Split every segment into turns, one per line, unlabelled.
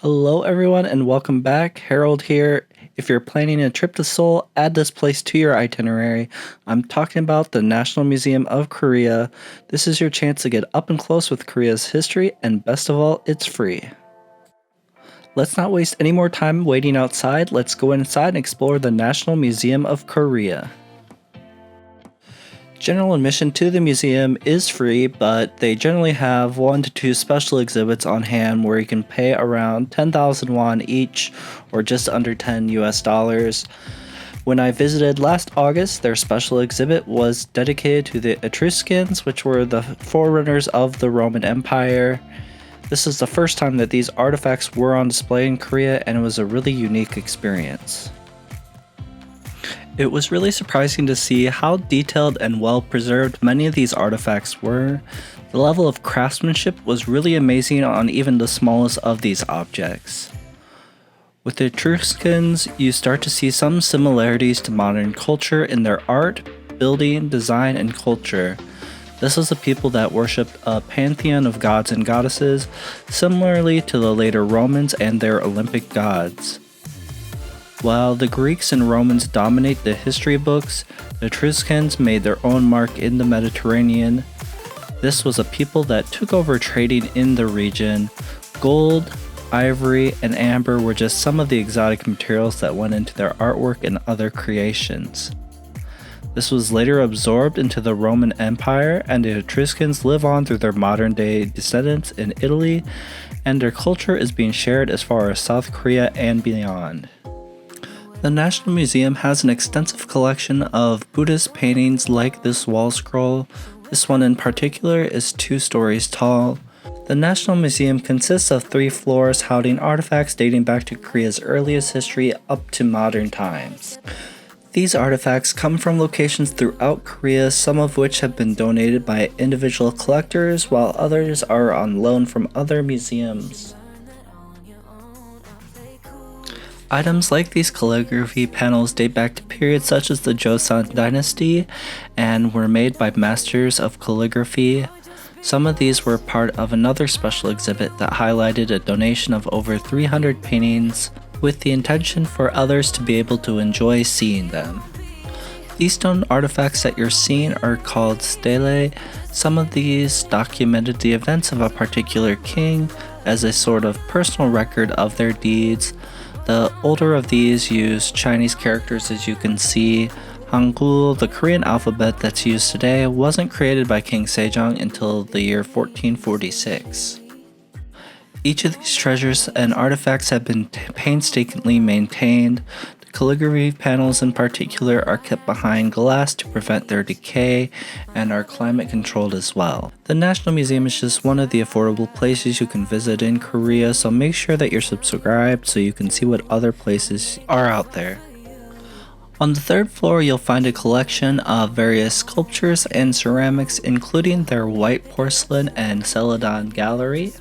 Hello, everyone, and welcome back. Harold here. If you're planning a trip to Seoul, add this place to your itinerary. I'm talking about the National Museum of Korea. This is your chance to get up and close with Korea's history, and best of all, it's free. Let's not waste any more time waiting outside. Let's go inside and explore the National Museum of Korea. General admission to the museum is free, but they generally have 1 to 2 special exhibits on hand where you can pay around 10,000 won each, or just under 10 US dollars. When I visited last August, their special exhibit was dedicated to the Etruscans, which were the forerunners of the Roman Empire. This is the first time that these artifacts were on display in Korea, and it was a really unique experience. It was really surprising to see how detailed and well preserved many of these artifacts were. The level of craftsmanship was really amazing on even the smallest of these objects. With the Etruscans, you start to see some similarities to modern culture in their art, building, design, and culture. This was a people that worshipped a pantheon of gods and goddesses, similarly to the later Romans and their Olympic gods. While the Greeks and Romans dominate the history books, the Etruscans made their own mark in the Mediterranean. This was a people that took over trading in the region. Gold, ivory, and amber were just some of the exotic materials that went into their artwork and other creations. This was later absorbed into the Roman Empire, and the Etruscans live on through their modern-day descendants in Italy, and their culture is being shared as far as South Korea and beyond. The National Museum has an extensive collection of Buddhist paintings like this wall scroll. This one in particular is 2 stories tall. The National Museum consists of 3 floors housing artifacts dating back to Korea's earliest history up to modern times. These artifacts come from locations throughout Korea, some of which have been donated by individual collectors, while others are on loan from other museums. Items like these calligraphy panels date back to periods such as the Joseon Dynasty and were made by masters of calligraphy. Some of these were part of another special exhibit that highlighted a donation of over 300 paintings with the intention for others to be able to enjoy seeing them. These stone artifacts that you're seeing are called stele. Some of these documented the events of a particular king as a sort of personal record of their deeds. The older of these use Chinese characters, as you can see. Hangul, the Korean alphabet that's used today, wasn't created by King Sejong until the year 1446. Each of these treasures and artifacts have been painstakingly maintained. The calligraphy panels in particular are kept behind glass to prevent their decay and are climate controlled as well. The National Museum is just one of the affordable places you can visit in Korea, so make sure that you're subscribed so you can see what other places are out there. On the 3rd floor, you'll find a collection of various sculptures and ceramics, including their white porcelain and Celadon gallery.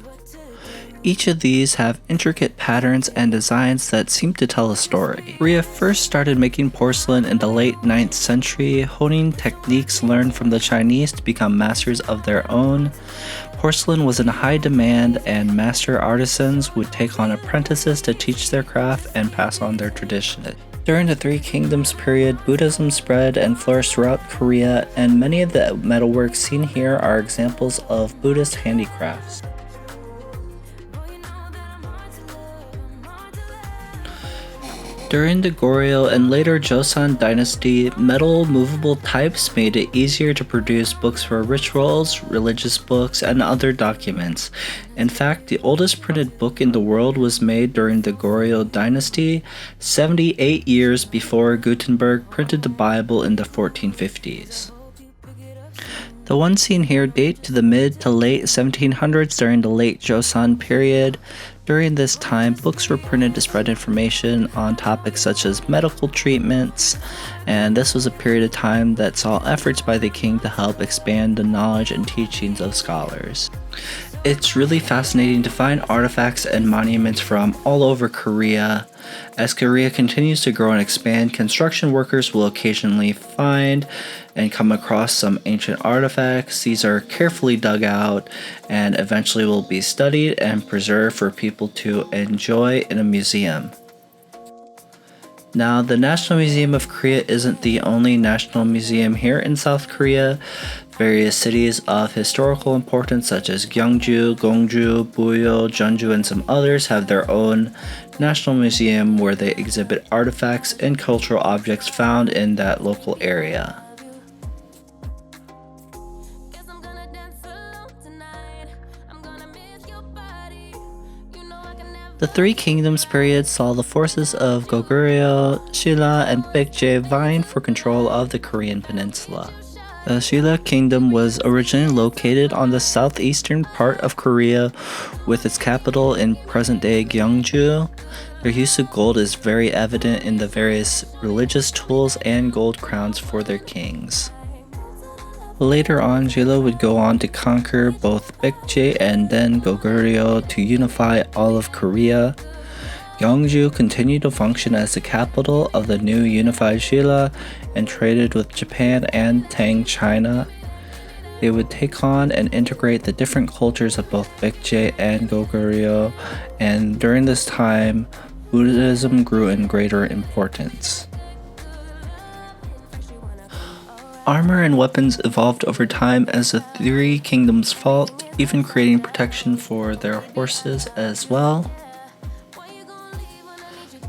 Each of these have intricate patterns and designs that seem to tell a story. Korea first started making porcelain in the late 9th century, honing techniques learned from the Chinese to become masters of their own. Porcelain was in high demand, and master artisans would take on apprentices to teach their craft and pass on their tradition. During the 3 Kingdoms period, Buddhism spread and flourished throughout Korea, and many of the metalwork seen here are examples of Buddhist handicrafts. During the Goryeo and later Joseon Dynasty, metal movable types made it easier to produce books for rituals, religious books, and other documents. In fact, the oldest printed book in the world was made during the Goryeo Dynasty, 78 years before Gutenberg printed the Bible in the 1450s. The ones seen here date to the mid to late 1700s during the late Joseon period. During this time, books were printed to spread information on topics such as medical treatments, and this was a period of time that saw efforts by the king to help expand the knowledge and teachings of scholars. It's really fascinating to find artifacts and monuments from all over Korea. As Korea continues to grow and expand, construction workers will occasionally find and come across some ancient artifacts. These are carefully dug out and eventually will be studied and preserved for people to enjoy in a museum. Now, the National Museum of Korea isn't the only national museum here in South Korea. Various cities of historical importance such as Gyeongju, Gongju, Buyo, Jeonju, and some others have their own national museum where they exhibit artifacts and cultural objects found in that local area. The Three Kingdoms period saw the forces of Goguryeo, Shilla, and Baekje vying for control of the Korean peninsula. The Shilla Kingdom was originally located on the southeastern part of Korea with its capital in present-day Gyeongju. Their use of gold is very evident in the various religious tools and gold crowns for their kings. Later on, Shilla would go on to conquer both Baekje and then Goguryeo to unify all of Korea. Gyeongju continued to function as the capital of the new unified Shilla and traded with Japan and Tang China. They would take on and integrate the different cultures of both Baekje and Goguryeo, and during this time, Buddhism grew in greater importance. Armor and weapons evolved over time as the Three Kingdoms fought, even creating protection for their horses as well.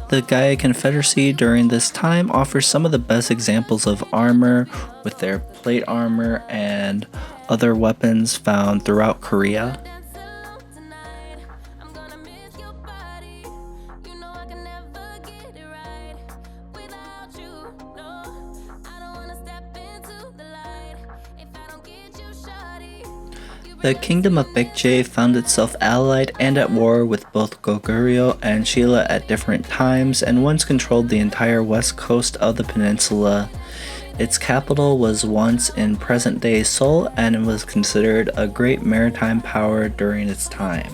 The Gaia Confederacy during this time offers some of the best examples of armor with their plate armor and other weapons found throughout Korea. The Kingdom of Baekje found itself allied and at war with both Goguryeo and Shilla at different times and once controlled the entire west coast of the peninsula. Its capital was once in present-day Seoul and was considered a great maritime power during its time.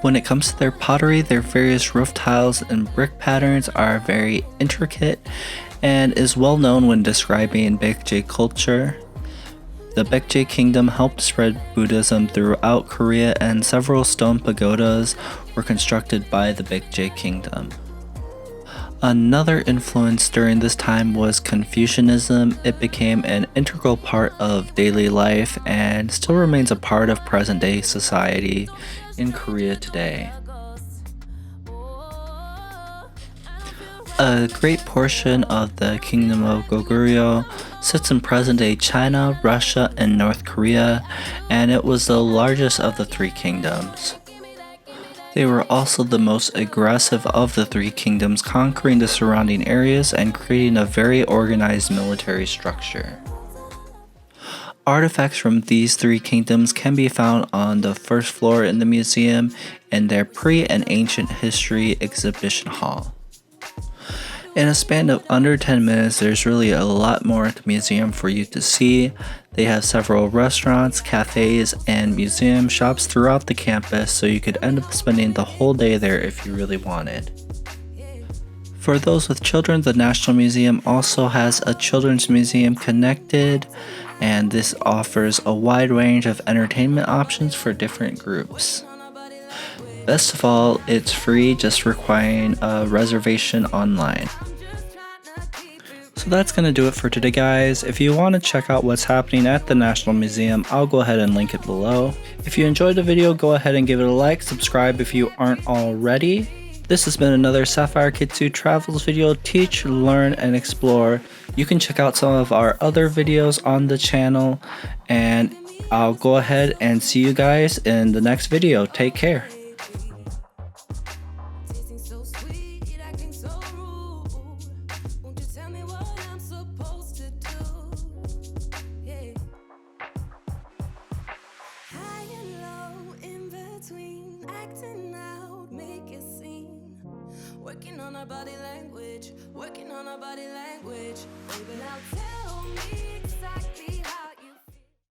When it comes to their pottery, their various roof tiles and brick patterns are very intricate and is well known when describing Baekje culture. The Baekje Kingdom helped spread Buddhism throughout Korea, and several stone pagodas were constructed by the Baekje Kingdom. Another influence during this time was Confucianism. It became an integral part of daily life and still remains a part of present-day society in Korea today. A great portion of the Kingdom of Goguryeo sits in present-day China, Russia, and North Korea, and it was the largest of the three kingdoms. They were also the most aggressive of the three kingdoms, conquering the surrounding areas and creating a very organized military structure. Artifacts from these three kingdoms can be found on the first floor in the museum in their pre- and ancient history exhibition hall. In a span of under 10 minutes, there's really a lot more at the museum for you to see. They have several restaurants, cafes, and museum shops throughout the campus, so you could end up spending the whole day there if you really wanted. For those with children, the National Museum also has a children's museum connected, and this offers a wide range of entertainment options for different groups. Best of all, it's free, just requiring a reservation online. So that's going to do it for today, guys. If you want to check out what's happening at the National Museum, I'll go ahead and link it below. If you enjoyed the video, go ahead and give it a like, subscribe if you aren't already. This has been another Sapphire Kitsu Travels video. Teach, learn, and explore. You can check out some of our other videos on the channel, and I'll go ahead and see you guys in the next video. Take care.
Working on our body language, working on our body language. Baby, now tell me exactly how